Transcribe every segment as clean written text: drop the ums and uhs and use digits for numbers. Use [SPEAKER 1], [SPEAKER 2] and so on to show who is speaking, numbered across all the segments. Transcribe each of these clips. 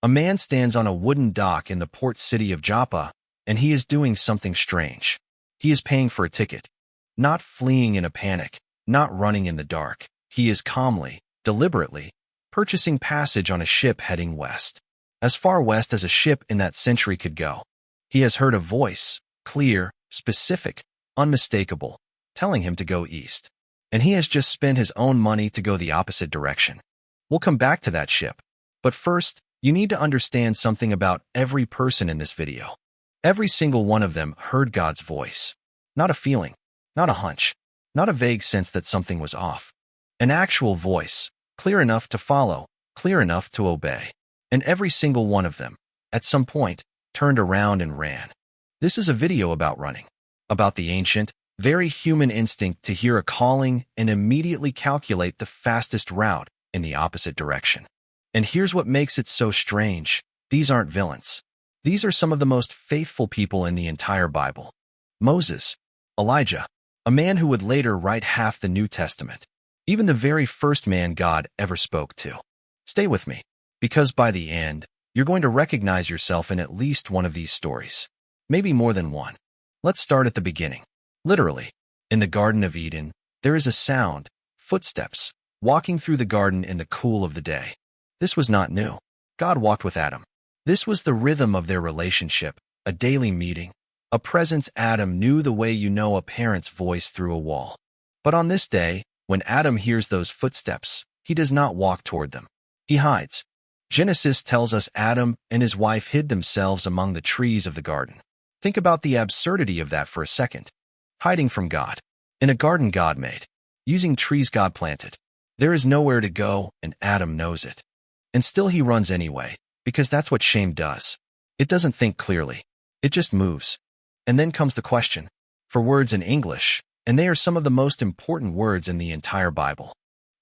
[SPEAKER 1] A man stands on a wooden dock in the port city of Joppa, and he is doing something strange. He is paying for a ticket. Not fleeing in a panic, not running in the dark. He is calmly, deliberately, purchasing passage on a ship heading west. As far west as a ship in that century could go. He has heard a voice, clear, specific, unmistakable, telling him to go east. And he has just spent his own money to go the opposite direction. We'll come back to that ship. But first, you need to understand something about every person in this video. Every single one of them heard God's voice. Not a feeling, not a hunch, not a vague sense that something was off. An actual voice, clear enough to follow, clear enough to obey. And every single one of them, at some point, turned around and ran. This is a video about running, about the ancient, very human instinct to hear a calling and immediately calculate the fastest route in the opposite direction. And here's what makes it so strange. These aren't villains. These are some of the most faithful people in the entire Bible. Moses, Elijah, a man who would later write half the New Testament, even the very first man God ever spoke to. Stay with me, because by the end, you're going to recognize yourself in at least one of these stories, maybe more than one. Let's start at the beginning. Literally, in the Garden of Eden, there is a sound, footsteps, walking through the garden in the cool of the day. This was not new. God walked with Adam. This was the rhythm of their relationship, a daily meeting, a presence Adam knew the way you know a parent's voice through a wall. But on this day, when Adam hears those footsteps, he does not walk toward them. He hides. Genesis tells us Adam and his wife hid themselves among the trees of the garden. Think about the absurdity of that for a second. Hiding from God. In a garden God made. Using trees God planted. There is nowhere to go, and Adam knows it. And still he runs anyway, because that's what shame does. It doesn't think clearly. It just moves. And then comes the question. For words in English, and they are some of the most important words in the entire Bible.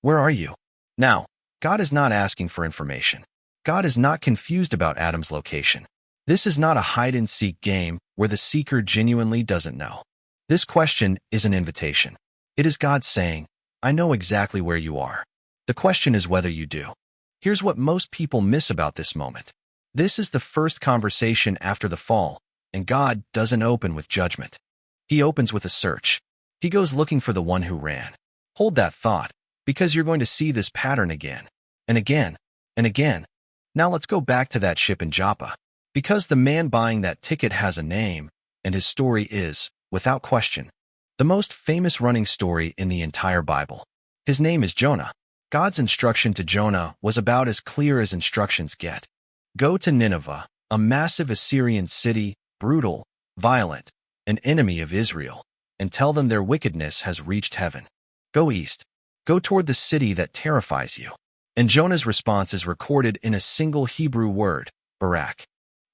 [SPEAKER 1] Where are you? Now, God is not asking for information. God is not confused about Adam's location. This is not a hide-and-seek game where the seeker genuinely doesn't know. This question is an invitation. It is God saying, I know exactly where you are. The question is whether you do. Here's what most people miss about this moment. This is the first conversation after the fall, and God doesn't open with judgment. He opens with a search. He goes looking for the one who ran. Hold that thought, because you're going to see this pattern again, and again, and again. Now let's go back to that ship in Joppa. Because the man buying that ticket has a name, and his story is, without question, the most famous running story in the entire Bible. His name is Jonah. God's instruction to Jonah was about as clear as instructions get. Go to Nineveh, a massive Assyrian city, brutal, violent, an enemy of Israel, and tell them their wickedness has reached heaven. Go east. Go toward the city that terrifies you. And Jonah's response is recorded in a single Hebrew word, barak.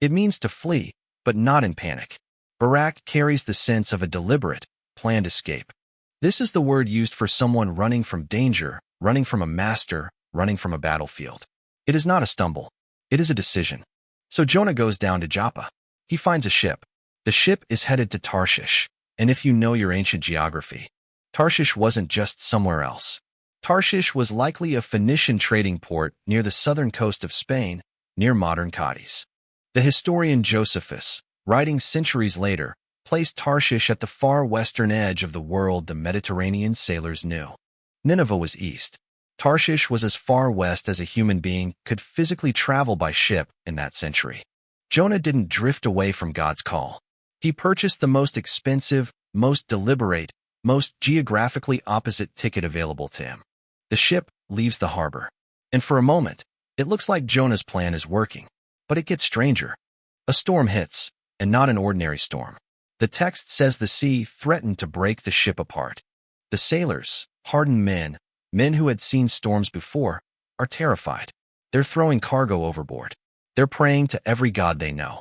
[SPEAKER 1] It means to flee, but not in panic. Barak carries the sense of a deliberate, planned escape. This is the word used for someone running from danger, running from a master, running from a battlefield. It is not a stumble. It is a decision. So Jonah goes down to Joppa. He finds a ship. The ship is headed to Tarshish. And if you know your ancient geography, Tarshish wasn't just somewhere else. Tarshish was likely a Phoenician trading port near the southern coast of Spain, near modern Cadiz. The historian Josephus, writing centuries later, placed Tarshish at the far western edge of the world the Mediterranean sailors knew. Nineveh was east. Tarshish was as far west as a human being could physically travel by ship in that century. Jonah didn't drift away from God's call. He purchased the most expensive, most deliberate, most geographically opposite ticket available to him. The ship leaves the harbor. And for a moment, it looks like Jonah's plan is working. But it gets stranger. A storm hits, and not an ordinary storm. The text says the sea threatened to break the ship apart. The sailors, hardened men who had seen storms before, are terrified. They're throwing cargo overboard. They're praying to every god they know.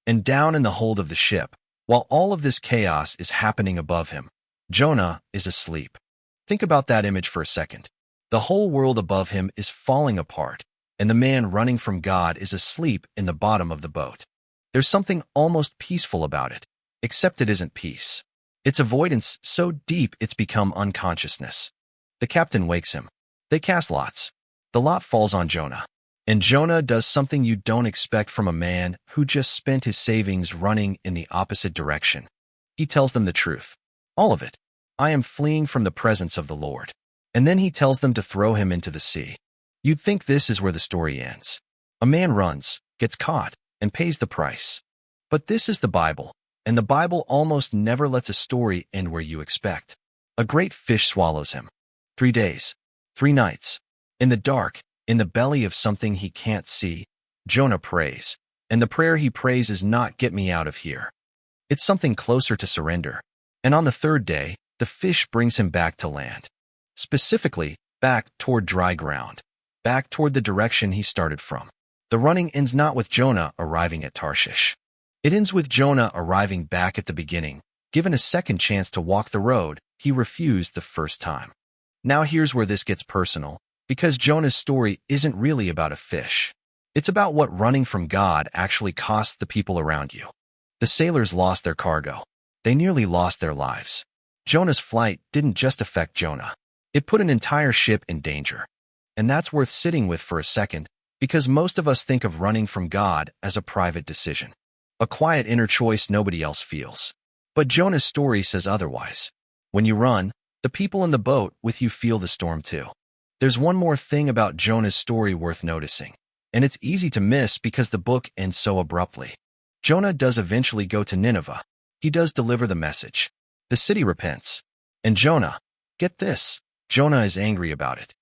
[SPEAKER 1] And down in the hold of the ship, while all of this chaos is happening above him, Jonah is asleep. Think about that image for a second. The whole world above him is falling apart, and the man running from God is asleep in the bottom of the boat. There's something almost peaceful about it, except it isn't peace. It's avoidance so deep it's become unconsciousness. The captain wakes him. They cast lots. The lot falls on Jonah. And Jonah does something you don't expect from a man who just spent his savings running in the opposite direction. He tells them the truth. All of it. I am fleeing from the presence of the Lord. And then he tells them to throw him into the sea. You'd think this is where the story ends. A man runs, gets caught, and pays the price. But this is the Bible, and the Bible almost never lets a story end where you expect. A great fish swallows him. 3 days, 3 nights. In the dark, in the belly of something he can't see, Jonah prays. And the prayer he prays is not "get me out of here." It's something closer to surrender. And on the 3rd day, the fish brings him back to land. Specifically, back toward dry ground. Back toward the direction he started from. The running ends not with Jonah arriving at Tarshish. It ends with Jonah arriving back at the beginning. Given a second chance to walk the road, he refused the first time. Now here's where this gets personal, because Jonah's story isn't really about a fish. It's about what running from God actually costs the people around you. The sailors lost their cargo. They nearly lost their lives. Jonah's flight didn't just affect Jonah. It put an entire ship in danger. And that's worth sitting with for a second, because most of us think of running from God as a private decision. A quiet inner choice nobody else feels. But Jonah's story says otherwise. When you run, the people in the boat with you feel the storm too. There's one more thing about Jonah's story worth noticing, and it's easy to miss because the book ends so abruptly. Jonah does eventually go to Nineveh. He does deliver the message. The city repents. And Jonah, get this, Jonah is angry about it.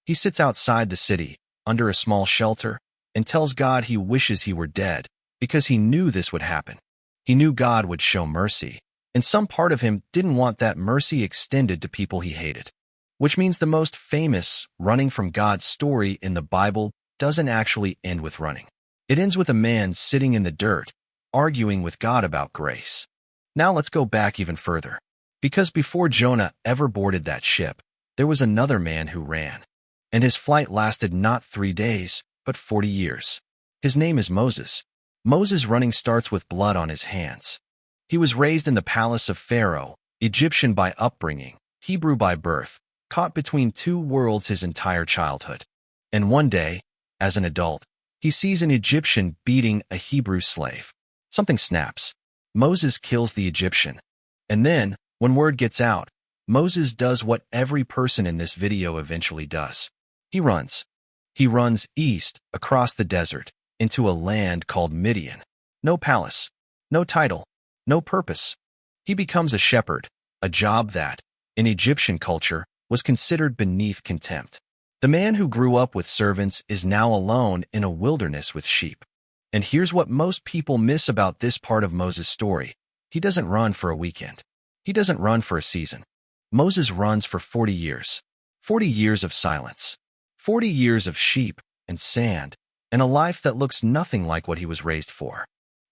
[SPEAKER 1] He sits outside the city, under a small shelter, and tells God he wishes he were dead, because he knew this would happen. He knew God would show mercy, and some part of him didn't want that mercy extended to people he hated. Which means the most famous running from God story in the Bible doesn't actually end with running. It ends with a man sitting in the dirt, arguing with God about grace. Now let's go back even further. Because before Jonah ever boarded that ship, there was another man who ran. And his flight lasted not 3 days, but 40 years. His name is Moses. Moses' running starts with blood on his hands. He was raised in the palace of Pharaoh, Egyptian by upbringing, Hebrew by birth, caught between 2 worlds his entire childhood. And one day, as an adult, he sees an Egyptian beating a Hebrew slave. Something snaps. Moses kills the Egyptian. And then, when word gets out, Moses does what every person in this video eventually does. He runs. He runs east, across the desert, into a land called Midian. No palace, no title, no purpose. He becomes a shepherd, a job that, in Egyptian culture, was considered beneath contempt. The man who grew up with servants is now alone in a wilderness with sheep. And here's what most people miss about this part of Moses' story. He doesn't run for a weekend. He doesn't run for a season. Moses runs for 40 years. 40 years of silence. 40 years of sheep and sand, and a life that looks nothing like what he was raised for.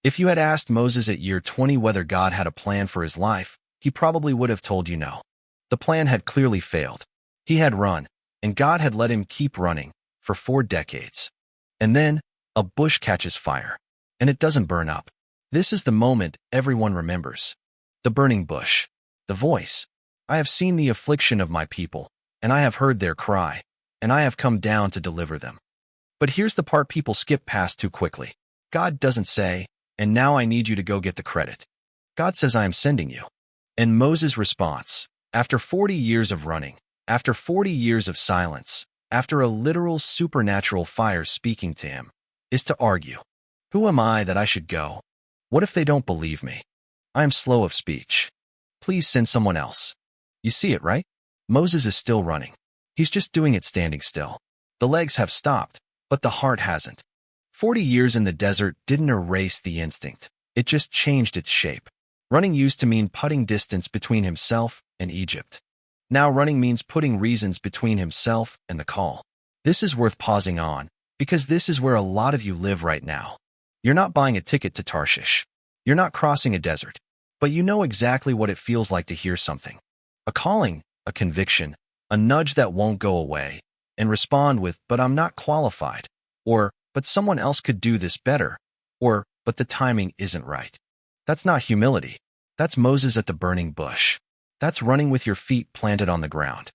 [SPEAKER 1] If you had asked Moses at year 20 whether God had a plan for his life, he probably would have told you no. The plan had clearly failed. He had run, and God had let him keep running for 4 decades. And then, a bush catches fire, and it doesn't burn up. This is the moment everyone remembers. The burning bush. The voice. I have seen the affliction of my people, and I have heard their cry, and I have come down to deliver them. But here's the part people skip past too quickly. God doesn't say, and now I need you to go get the credit. God says, I am sending you. And Moses' response, after 40 years of running, after 40 years of silence, after a literal supernatural fire speaking to him, is to argue. Who am I that I should go? What if they don't believe me? I am slow of speech. Please send someone else. You see it, right? Moses is still running. He's just doing it standing still. The legs have stopped, but the heart hasn't. 40 years in the desert didn't erase the instinct. It just changed its shape. Running used to mean putting distance between himself and Egypt. Now running means putting reasons between himself and the call. This is worth pausing on, because this is where a lot of you live right now. You're not buying a ticket to Tarshish. You're not crossing a desert. But you know exactly what it feels like to hear something. A calling, a conviction, a nudge that won't go away, and respond with, but I'm not qualified, or, but someone else could do this better, or, but the timing isn't right. That's not humility. That's Moses at the burning bush. That's running with your feet planted on the ground.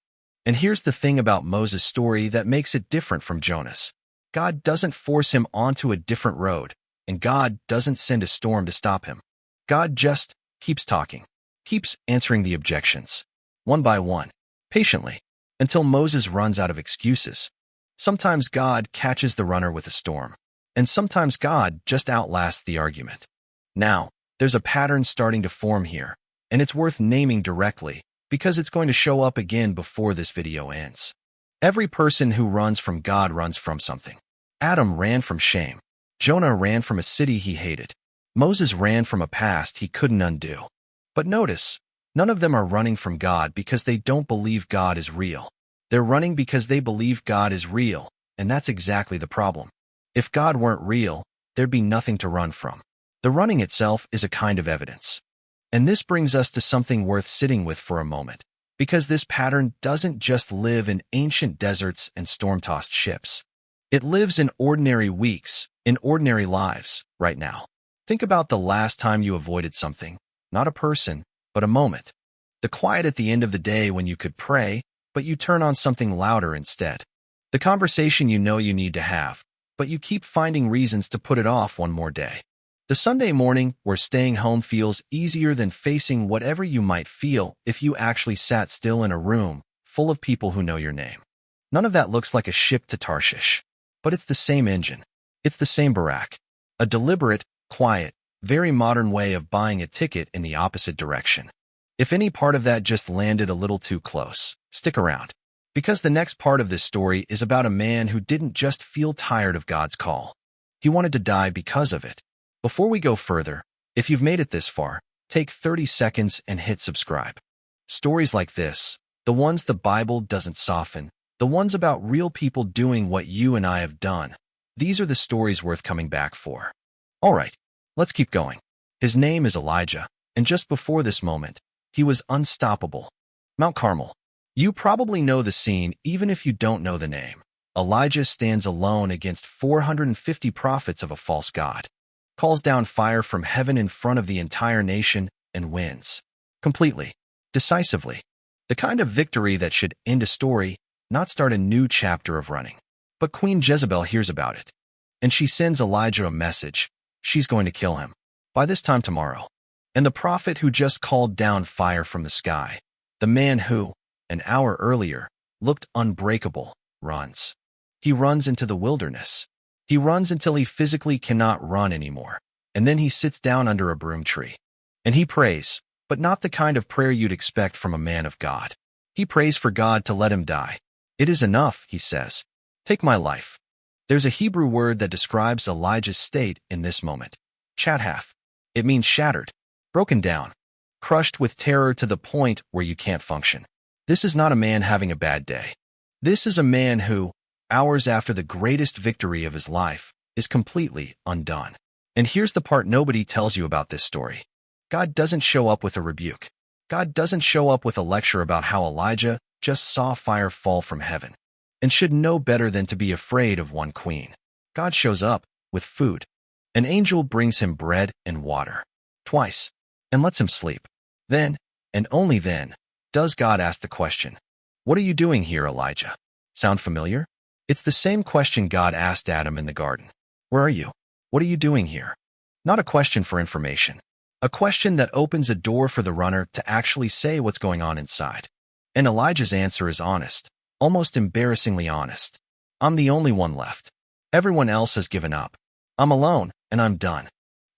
[SPEAKER 1] And here's the thing about Moses' story that makes it different from Jonah's. God doesn't force him onto a different road, and God doesn't send a storm to stop him. God just keeps talking, keeps answering the objections, one by one, patiently, until Moses runs out of excuses. Sometimes God catches the runner with a storm, and sometimes God just outlasts the argument. Now, there's a pattern starting to form here, and it's worth naming directly because it's going to show up again before this video ends. Every person who runs from God runs from something. Adam ran from shame. Jonah ran from a city he hated. Moses ran from a past he couldn't undo. But notice, none of them are running from God because they don't believe God is real. They're running because they believe God is real, and that's exactly the problem. If God weren't real, there'd be nothing to run from. The running itself is a kind of evidence. And this brings us to something worth sitting with for a moment, because this pattern doesn't just live in ancient deserts and storm-tossed ships. It lives in ordinary weeks, in ordinary lives, right now. Think about the last time you avoided something, not a person, but a moment. The quiet at the end of the day when you could pray, but you turn on something louder instead. The conversation you know you need to have, but you keep finding reasons to put it off one more day. The Sunday morning where staying home feels easier than facing whatever you might feel if you actually sat still in a room full of people who know your name. None of that looks like a ship to Tarshish, but it's the same engine. It's the same Barak. A deliberate, quiet, very modern way of buying a ticket in the opposite direction. If any part of that just landed a little too close, stick around. Because the next part of this story is about a man who didn't just feel tired of God's call. He wanted to die because of it. Before we go further, if you've made it this far, take 30 seconds and hit subscribe. Stories like this, the ones the Bible doesn't soften, the ones about real people doing what you and I have done, these are the stories worth coming back for. All right, let's keep going. His name is Elijah, and just before this moment, he was unstoppable. Mount Carmel. You probably know the scene even if you don't know the name. Elijah stands alone against 450 prophets of a false god, calls down fire from heaven in front of the entire nation, and wins. Completely. Decisively. The kind of victory that should end a story, not start a new chapter of running. But Queen Jezebel hears about it, and she sends Elijah a message. She's going to kill him. By this time tomorrow. And the prophet who just called down fire from the sky, the man who, an hour earlier, looked unbreakable, runs. He runs into the wilderness. He runs until he physically cannot run anymore, and then he sits down under a broom tree. And he prays, but not the kind of prayer you'd expect from a man of God. He prays for God to let him die. It is enough, he says. Take my life. There's a Hebrew word that describes Elijah's state in this moment. Chathath. It means shattered, broken down, crushed with terror to the point where you can't function. This is not a man having a bad day. This is a man who, hours after the greatest victory of his life, is completely undone. And here's the part nobody tells you about this story. God doesn't show up with a rebuke. God doesn't show up with a lecture about how Elijah just saw fire fall from heaven and should know better than to be afraid of one queen. God shows up with food. An angel brings him bread and water, twice, and lets him sleep. Then, and only then, does God ask the question, "What are you doing here, Elijah?" Sound familiar? It's the same question God asked Adam in the garden. Where are you? What are you doing here? Not a question for information. A question that opens a door for the runner to actually say what's going on inside. And Elijah's answer is honest, almost embarrassingly honest. I'm the only one left. Everyone else has given up. I'm alone, and I'm done.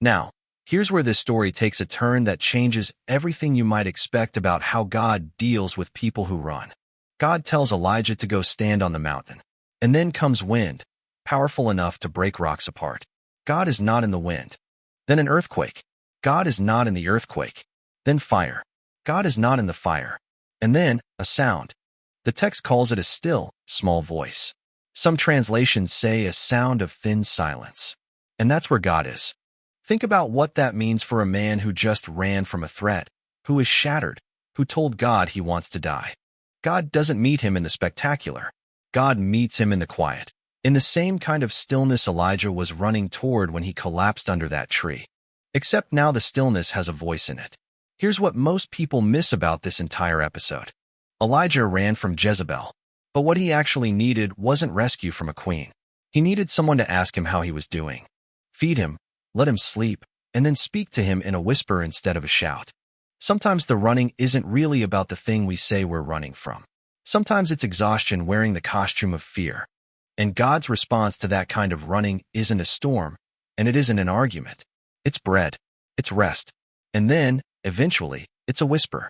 [SPEAKER 1] Now, here's where this story takes a turn that changes everything you might expect about how God deals with people who run. God tells Elijah to go stand on the mountain. And then comes wind, powerful enough to break rocks apart. God is not in the wind. Then an earthquake. God is not in the earthquake. Then fire. God is not in the fire. And then a sound. The text calls it a still, small voice. Some translations say a sound of thin silence. And that's where God is. Think about what that means for a man who just ran from a threat, who is shattered, who told God he wants to die. God doesn't meet him in the spectacular. God meets him in the quiet, in the same kind of stillness Elijah was running toward when he collapsed under that tree. Except now the stillness has a voice in it. Here's what most people miss about this entire episode. Elijah ran from Jezebel, but what he actually needed wasn't rescue from a queen. He needed someone to ask him how he was doing, feed him, let him sleep, and then speak to him in a whisper instead of a shout. Sometimes the running isn't really about the thing we say we're running from. Sometimes it's exhaustion wearing the costume of fear. And God's response to that kind of running isn't a storm, and it isn't an argument. It's bread. It's rest. And then, eventually, it's a whisper.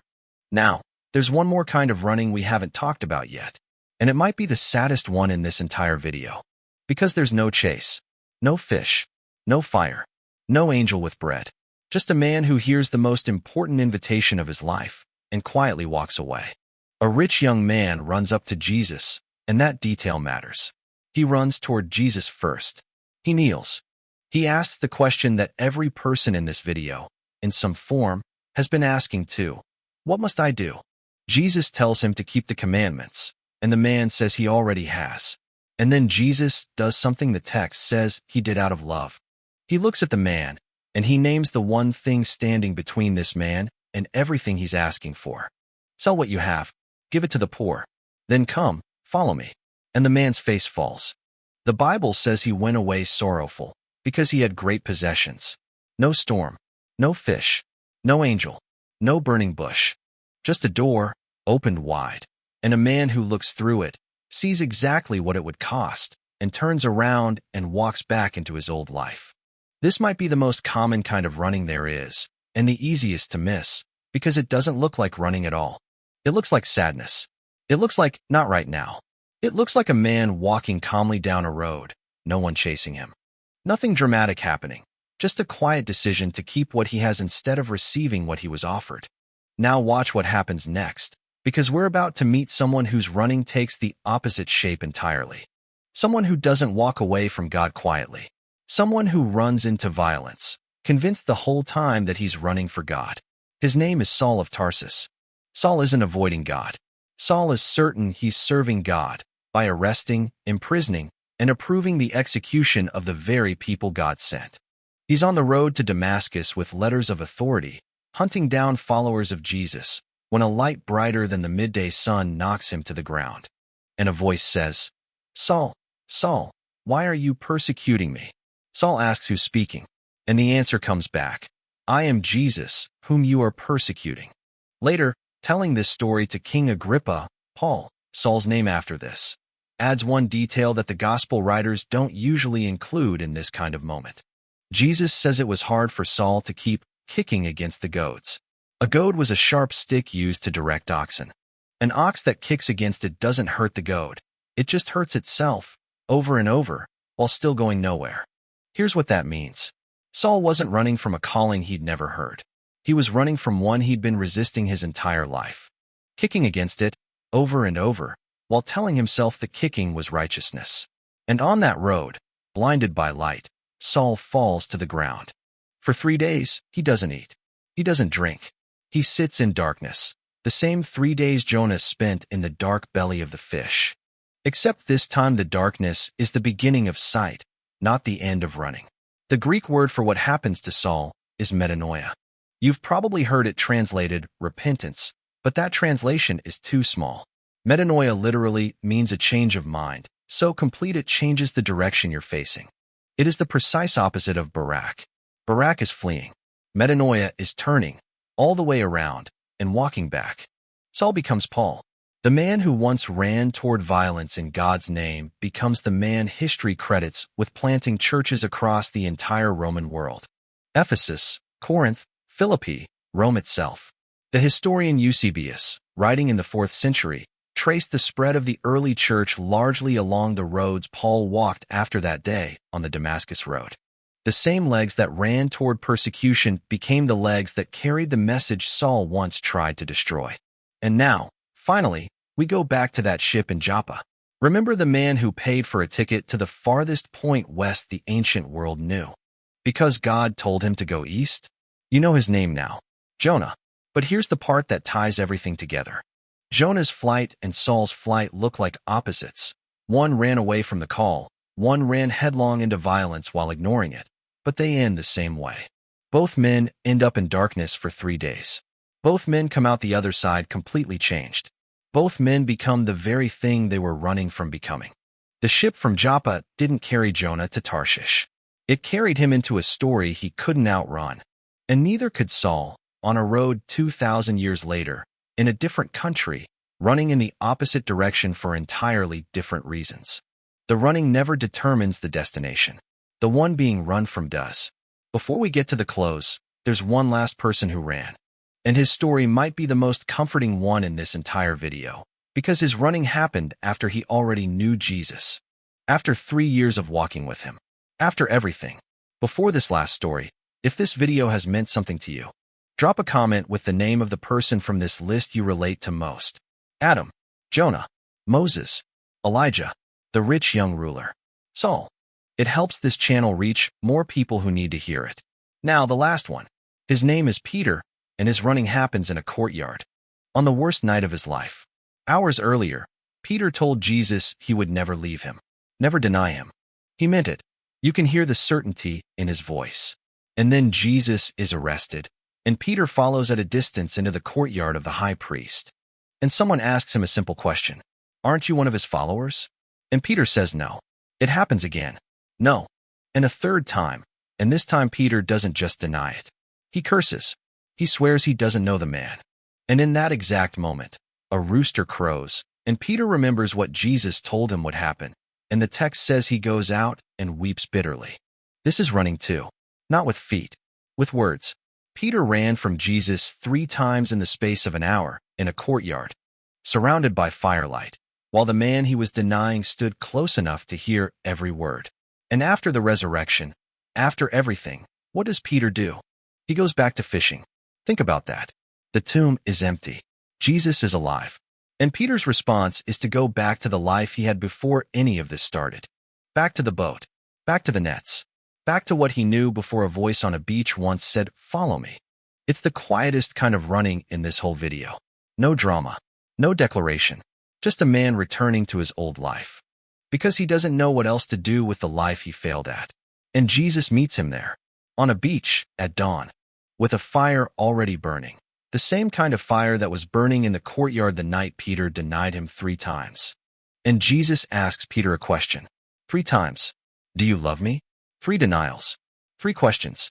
[SPEAKER 1] Now, there's one more kind of running we haven't talked about yet, and it might be the saddest one in this entire video. Because there's no chase, no fish, no fire, no angel with bread. Just a man who hears the most important invitation of his life and quietly walks away. A rich young man runs up to Jesus, and that detail matters. He runs toward Jesus first. He kneels. He asks the question that every person in this video, in some form, has been asking too. What must I do? Jesus tells him to keep the commandments, and the man says he already has. And then Jesus does something the text says he did out of love. He looks at the man, and he names the one thing standing between this man and everything he's asking for. Sell what you have, give it to the poor. Then come, follow me. And the man's face falls. The Bible says he went away sorrowful, because he had great possessions. No storm, no fish, no angel, no burning bush. Just a door, opened wide, and a man who looks through it, sees exactly what it would cost, and turns around and walks back into his old life. This might be the most common kind of running there is, and the easiest to miss, because it doesn't look like running at all. It looks like sadness. It looks like, not right now. It looks like a man walking calmly down a road, no one chasing him. Nothing dramatic happening, just a quiet decision to keep what he has instead of receiving what he was offered. Now watch what happens next, because we're about to meet someone whose running takes the opposite shape entirely. Someone who doesn't walk away from God quietly. Someone who runs into violence, convinced the whole time that he's running for God. His name is Saul of Tarsus. Saul isn't avoiding God. Saul is certain he's serving God by arresting, imprisoning, and approving the execution of the very people God sent. He's on the road to Damascus with letters of authority, hunting down followers of Jesus, when a light brighter than the midday sun knocks him to the ground. And a voice says, "Saul, Saul, why are you persecuting me?" Saul asks who's speaking, and the answer comes back, "I am Jesus, whom you are persecuting." Later, telling this story to King Agrippa, Paul, Saul's name after this, adds one detail that the gospel writers don't usually include in this kind of moment. Jesus says it was hard for Saul to keep kicking against the goads. A goad was a sharp stick used to direct oxen. An ox that kicks against it doesn't hurt the goad. It just hurts itself, over and over, while still going nowhere. Here's what that means. Saul wasn't running from a calling he'd never heard. He was running from one he'd been resisting his entire life, kicking against it, over and over, while telling himself the kicking was righteousness. And on that road, blinded by light, Saul falls to the ground. For 3 days, he doesn't eat. He doesn't drink. He sits in darkness, the same 3 days Jonah spent in the dark belly of the fish. Except this time the darkness is the beginning of sight, not the end of running. The Greek word for what happens to Saul is metanoia. You've probably heard it translated repentance, but that translation is too small. Metanoia literally means a change of mind, so complete it changes the direction you're facing. It is the precise opposite of barak. Barak is fleeing. Metanoia is turning, all the way around, and walking back. Saul becomes Paul. The man who once ran toward violence in God's name becomes the man history credits with planting churches across the entire Roman world. Ephesus, Corinth, Philippi, Rome itself. The historian Eusebius, writing in the 4th century, traced the spread of the early church largely along the roads Paul walked after that day on the Damascus Road. The same legs that ran toward persecution became the legs that carried the message Saul once tried to destroy. And now, finally, we go back to that ship in Joppa. Remember the man who paid for a ticket to the farthest point west the ancient world knew? Because God told him to go east? You know his name now, Jonah. But here's the part that ties everything together. Jonah's flight and Saul's flight look like opposites. One ran away from the call, one ran headlong into violence while ignoring it, but they end the same way. Both men end up in darkness for 3 days. Both men come out the other side completely changed. Both men become the very thing they were running from becoming. The ship from Joppa didn't carry Jonah to Tarshish. It carried him into a story he couldn't outrun. And neither could Saul, on a road 2,000 years later, in a different country, running in the opposite direction for entirely different reasons. The running never determines the destination. The one being run from does. Before we get to the close, there's one last person who ran. And his story might be the most comforting one in this entire video, because his running happened after he already knew Jesus. After 3 years of walking with him. After everything. Before this last story, if this video has meant something to you, drop a comment with the name of the person from this list you relate to most. Adam, Jonah, Moses, Elijah, the rich young ruler, Saul. It helps this channel reach more people who need to hear it. Now, the last one. His name is Peter, and his running happens in a courtyard. On the worst night of his life. Hours earlier, Peter told Jesus he would never leave him, never deny him. He meant it. You can hear the certainty in his voice. And then Jesus is arrested, and Peter follows at a distance into the courtyard of the high priest. And someone asks him a simple question. Aren't you one of his followers? And Peter says no. It happens again. No. And a third time. And this time Peter doesn't just deny it. He curses. He swears he doesn't know the man. And in that exact moment, a rooster crows, and Peter remembers what Jesus told him would happen. And the text says he goes out and weeps bitterly. This is running too. Not with feet. With words. Peter ran from Jesus 3 times in the space of an hour, in a courtyard, surrounded by firelight, while the man he was denying stood close enough to hear every word. And after the resurrection, after everything, what does Peter do? He goes back to fishing. Think about that. The tomb is empty. Jesus is alive. And Peter's response is to go back to the life he had before any of this started. Back to the boat. Back to the nets. Back to what he knew before a voice on a beach once said, "Follow me." It's the quietest kind of running in this whole video. No drama. No declaration. Just a man returning to his old life. Because he doesn't know what else to do with the life he failed at. And Jesus meets him there. On a beach, at dawn. With a fire already burning. The same kind of fire that was burning in the courtyard the night Peter denied him 3 times. And Jesus asks Peter a question. 3 times. Do you love me? 3 denials. 3 questions.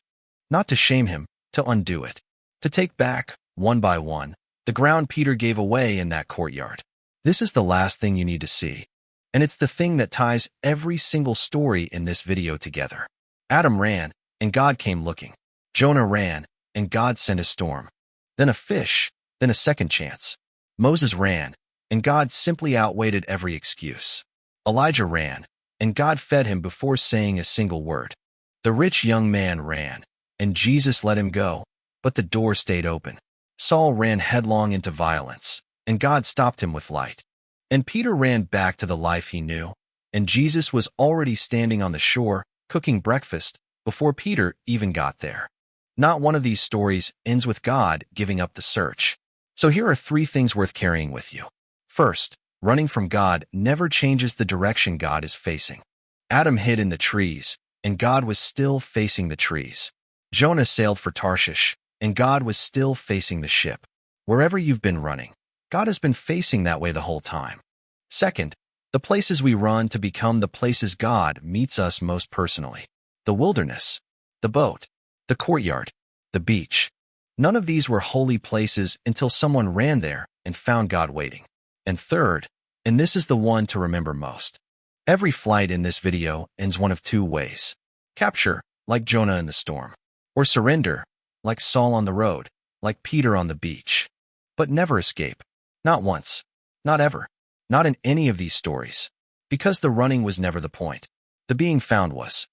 [SPEAKER 1] Not to shame him, to undo it. To take back, one by one, the ground Peter gave away in that courtyard. This is the last thing you need to see. And it's the thing that ties every single story in this video together. Adam ran, and God came looking. Jonah ran, and God sent a storm. Then a fish, then a second chance. Moses ran, and God simply outweighed every excuse. Elijah ran, and God fed him before saying a single word. The rich young man ran, and Jesus let him go, but the door stayed open. Saul ran headlong into violence, and God stopped him with light. And Peter ran back to the life he knew, and Jesus was already standing on the shore, cooking breakfast, before Peter even got there. Not one of these stories ends with God giving up the search. So here are 3 things worth carrying with you. First, running from God never changes the direction God is facing. Adam hid in the trees, and God was still facing the trees. Jonah sailed for Tarshish, and God was still facing the ship. Wherever you've been running, God has been facing that way the whole time. Second, the places we run to become the places God meets us most personally. The wilderness, the boat, the courtyard, the beach. None of these were holy places until someone ran there and found God waiting. And third, and this is the one to remember most, every flight in this video ends one of 2 ways. Capture, like Jonah in the storm. Or surrender, like Saul on the road, like Peter on the beach. But never escape. Not once. Not ever. Not in any of these stories. Because the running was never the point. The being found was.